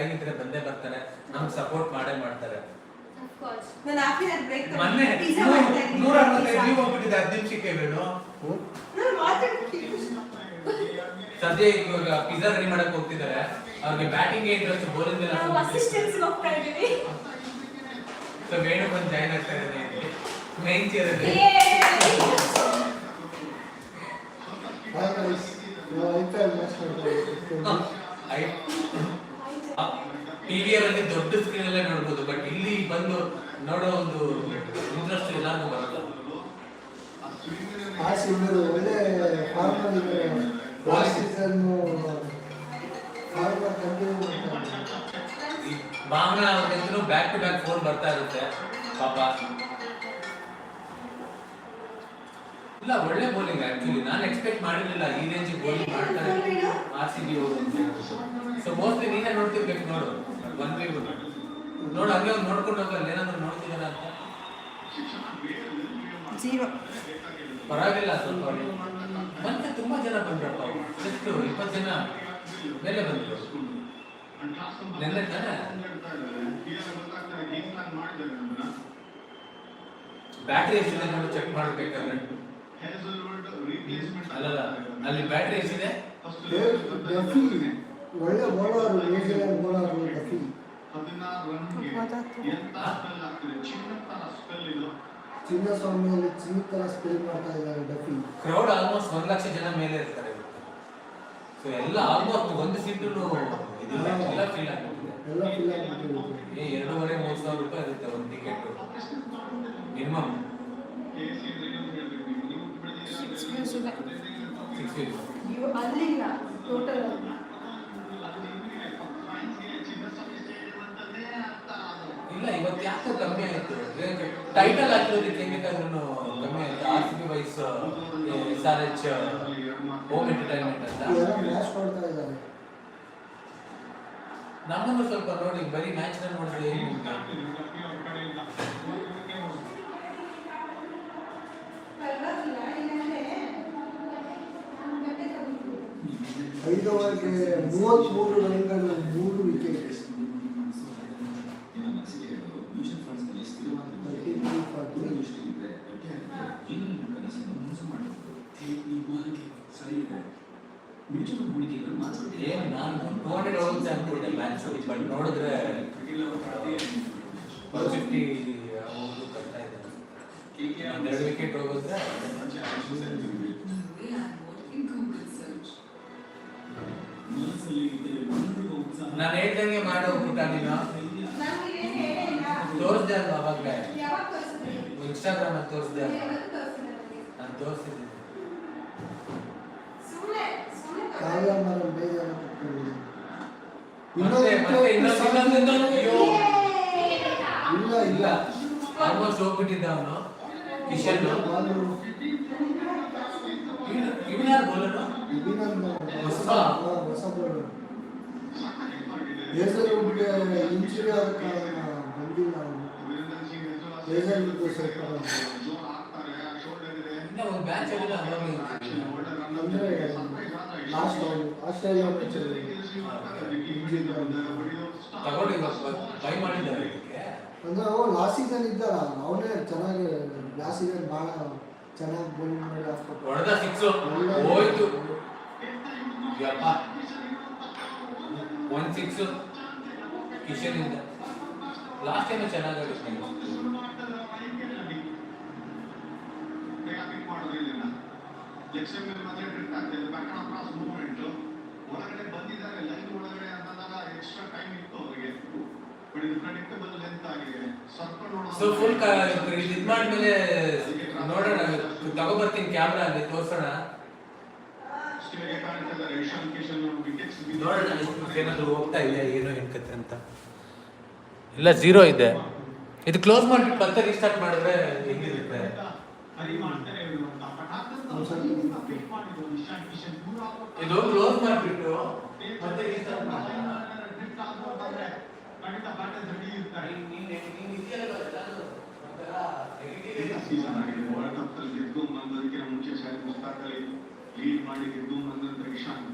ಆಗಿದ್ರೆ ಬಂದೇ ಬರ್ತಾರೆ, ನಮ್ಗೆ ಸಪೋರ್ಟ್ ಮಾಡೇ ಮಾಡ್ತಾರೆ. ನಾನು ಆಫ್ಟರ್ ಬ್ರೇಕ್ ಮೊನ್ನೆ 165 ವ್ಯೂ ಹೋಗ್ಬಿಟ್ಟಿದೆ 10 ನಿಮಿಷಕ್ಕೆ ವೇಣು. ಸದ್ಯ ಇವಾಗ ಪಿಜ್ಜಾ ರೆಡಿ ಮಾಡಕ್ ಹೋಗ್ತಿದ್ದಾರೆ. ಅವ್ರಿಗೆ ಬ್ಯಾಟಿಂಗ್ ಇಂಟ್ರೆಸ್ಟ್, ಬೌಲಿಂಗ್ ಎಲ್ಲ ನಾವು ಅಸಿಸ್ಟೆಂಟ್ಸ್ ಹೋಗ್ತಾ ಇದೀವಿ. ಸೊ ವೇಣು ಬಂದು ಜಾಯ್ನ್ ಆಗ್ತಾ ಇದ್ದಾರೆ ಇಲ್ಲಿ ಮೇನ್ ಚೇರ್ ಅಲ್ಲಿ. ಟಿವಿಯಲ್ಲಿ ದೊಡ್ಡ ಸ್ಕ್ರೀನ್ ಅಲ್ಲೇ ನೋಡ್ಬೋದು, ಬಟ್ ಇಲ್ಲಿ ಬಂದು ನೋಡೋ ಒಂದು ಇಂಟ್ರೆಸ್ಟ್ ಎಲ್ಲಾರ್ಗೂ ಬರಲ್ಲ. ಒಳ್ಳೆ ಫಾರ್ಮರ್ ಭಾವನಾ ಅವ್ರಿಗೂ ಬ್ಯಾಕ್ ಟು ಬ್ಯಾಕ್ ಫೋನ್ ಬರ್ತಾ ಇರುತ್ತೆ ಪಾಪ. ಇಲ್ಲ ಒಳ್ಳೆ ಬೌಲಿಂಗ್ ಆಕ್ಚುಲಿ, ನಾನು ಎಕ್ಸ್ಪೆಕ್ಟ್ ಮಾಡಿರಲಿಲ್ಲ ಈ ರೇಂಜ್ ಬೌಲಿಂಗ್ ಮಾಡ್ತಾರೆ RCB ಅವರು. ಸೊ ಮೋಸ್ಟ್ಲಿ ನೀನೇ ನೋಡ್ತಿರ್ಬೇಕು ನೋಡು, ಬಂದ್ವಿ ನೋಡು ಹಂಗೆ ಒಂದು ನೋಡ್ಕೊಂಡು ಹೋಗಲ್ಲ, ಏನಾದ್ರು ನೋಡ್ತಿದಾರ ಅಂತ. ಪರವಾಗಿಲ್ಲ ಸ್ವಲ್ಪ ಮತ್ತೆ ತುಂಬಾ ಜನ ಬಂದ್ರಪ್ಪ, ಎಷ್ಟು 20 ಜನ ಮೇಲೆ ಬಂದ್ರು ನೆನ್ನೆ ತಾನೆ. ಬ್ಯಾಟ್ರಿ ಎಷ್ಟಿದೆ ನೋಡಿ ಚೆಕ್ ಮಾಡ್ಬೇಕಾದ್ರೆ. ಅಲ್ಲಲ್ಲ ಅಲ್ಲಿ ಬ್ಯಾಟ್ರಿ ಎಷ್ಟಿದೆ. ಒಳ್ಳೆ ಬೌಲರ್, ನ್ಯೂಜಿಲೆಂಡ್ ಬೌಲರ್ ಡಫಿ. ಚಿನ್ನಸ್ವಾಮಿಯಲ್ಲಿ ಚಿನ್ನ ತರ ಸ್ಪೆಲ್ ಮಾಡ್ತಾ ಇದ್ದಾರೆ ಡಫಿ. ಕ್ರೌಡ್ ಆಲ್ಮೋಸ್ಟ್ 1 ಲಕ್ಷ ಜನ ಮೇಲೆ ಇರ್ತಾರೆ. ಸೊ ಎಲ್ಲ ಆಲ್ಮೋಸ್ಟ್ ಒಂದು ಸೀಟು ಎಲ್ಲ ಫಿಲ್ ಆಗ್ಬಿಟ್ಟಿದೆ. 2,500-3,000 ರೂಪಾಯಿ ಇರುತ್ತೆ ಒಂದು ಟಿಕೆಟ್ ಮಿನಿಮಮ್. 6 ಅಲ್ಲಿಲ್ಲ ಟೋಟಲ್. ಇಲ್ಲ ಇವತ್ತು ಯಾಕೋ ಕಮ್ಮಿ ಆಯ್ತು. ಟೈಟಲ್ ಹಾಕಿರೋದಕ್ಕೆ ಹೆಂಗಾದ್ರೂ ಕಮ್ಮಿ ಆಯ್ತು. RCB ವೈಸ್ SRH ಹೋಮ್ ಎಂಟರ್ಟೈನ್ಮೆಂಟ್ ಅಂತ ನಮ್ಮನ್ನು ಸ್ವಲ್ಪ ನೋಡಿ, ಬರೀ ಮ್ಯಾಚ್ ನೋಡಿದ್ರೆ ಏನು 5 ಓವರ್ಗೆ 33 ರನ್ಗಳು, 3 ವಿಕೆಟ್. ನಾನು 200 ಹೋಗುತ್ತೆ ಅನ್ಕೊಂಡಿದ್ದೆ ಮ್ಯಾಚ್, ಬಟ್ ನೋಡಿದ್ರೆ 150 ಹೋಗೋದು ಕಷ್ಟ ಇದೆ. 2 ವಿಕೆಟ್ ಹೋಗಿದ್ರೆ ನಾನು ಹೇಳ್ದಂಗೆ ಮಾಡೋ ಊಟ. ನೀನು ತೋರಿಸ್ದೆ ಅಲ್ವಾ ಅವಾಗಲೇ, ಇನ್ಸ್ಟಾಗ್ರಾಮ್ ಅಲ್ಲಿ ತೋರಿಸ್ದೆ ಅಲ್ವಾ, ನಾನು ತೋರಿಸ್ತಿದ್ದೀನಿ. ಇಲ್ಲ ಆಲ್ಮೋಸ್ಟ್ ಹೋಗ್ಬಿಟ್ಟಿದ್ದ ಅವನು ಕಿಶನ್. ಇವನು ಯಾರು ಬೌಲರು? ಹೊಸ ಬೌಲರ್. ಹೇಸಲ್ವುಡ್ಗೆ ಇಂಜುರಿ ಆದ ಕಾರಣ ಬಂದಿಲ್ಲ ಅವನು. ಹೇಸಲ್ವುಡ್ ಸ್ವಲ್ಪ ಇನ್ನ ಒಂದು ಮ್ಯಾಚ್ ಆಡಿಲ್ಲ ಅಂದರೆ ಲಾಸ್ಟ್ ಆಸ್ಟ್ರೇಲಿಯಾ ಮ್ಯಾಚಲ್ಲಿ ಇಂಜುರಿ ತಗೊಂಡು ಬೈ ಮಾಡಿದ್ದಾರೆ ಇದಕ್ಕೆ. ಅಂದರೆ ಅವನು ಲಾಸ್ಟ್ ಸೀಸನ್ ಇದ್ದಾರ, ಅವನೇ ಚೆನ್ನಾಗಿ ಲಾಸ್ಟ್ ಸೀಸನ್ ಭಾಳ ಚೆನ್ನಾಗಿ ಬೌಲಿಂಗ್ ಮಾಡಿ ಹಾಕ್ಕೊಟ್ಟು ಹೊಡೆದ 6 ಹೋಯ್ತು. ಯಪ್ಪ 1 6 ಕಿಶನ್ ಇಂದ. ಲಾಸ್ಟ್ ಟೈಮ್ ಚೆನ್ನಾಗಿರುತ್ತೆ. ಸೊ ಫುಲ್ ಇದು ಮಾಡಿದ್ಮೇಲೆ ನೋಡೋಣ, ತಗೋಬರ್ತೀನಿ ಕ್ಯಾಮ್ರಾ ಅಲ್ಲಿ ತೋರ್ಸೋಣ. ನೋಡೋಣ ಏನಾದ್ರು ಹೋಗ್ತಾ ಇದೆ ಏನೋ ಎನ್ಕತ್ತೆ ಅಂತ. ಇಲ್ಲ 0 ಇದೆ. ಇದು ಕ್ಲೋಸ್ ಮಾಡ್ಬಿಟ್ಟು ಮತ್ತೆ ರೀಸ್ಟಾರ್ಟ್ ಮಾಡಿದ್ರೆ ಹೆಂಗಿರುತ್ತೆ. ಇದು ಕ್ಲೋಸ್ ಮಾಡಿಬಿಟ್ಟು ಮತ್ತೆ ರೀಸ್ಟಾರ್ಟ್ ಮಾಡಿ. ಗೆದ್ದು ಮುಂಚೆ ಮುಸ್ತಾಕ್ ಅಲಿ ಲೀಡ್ ಮಾಡಿ ಗೆದ್ದು ಬಂದಂತ ಇಶಾನ್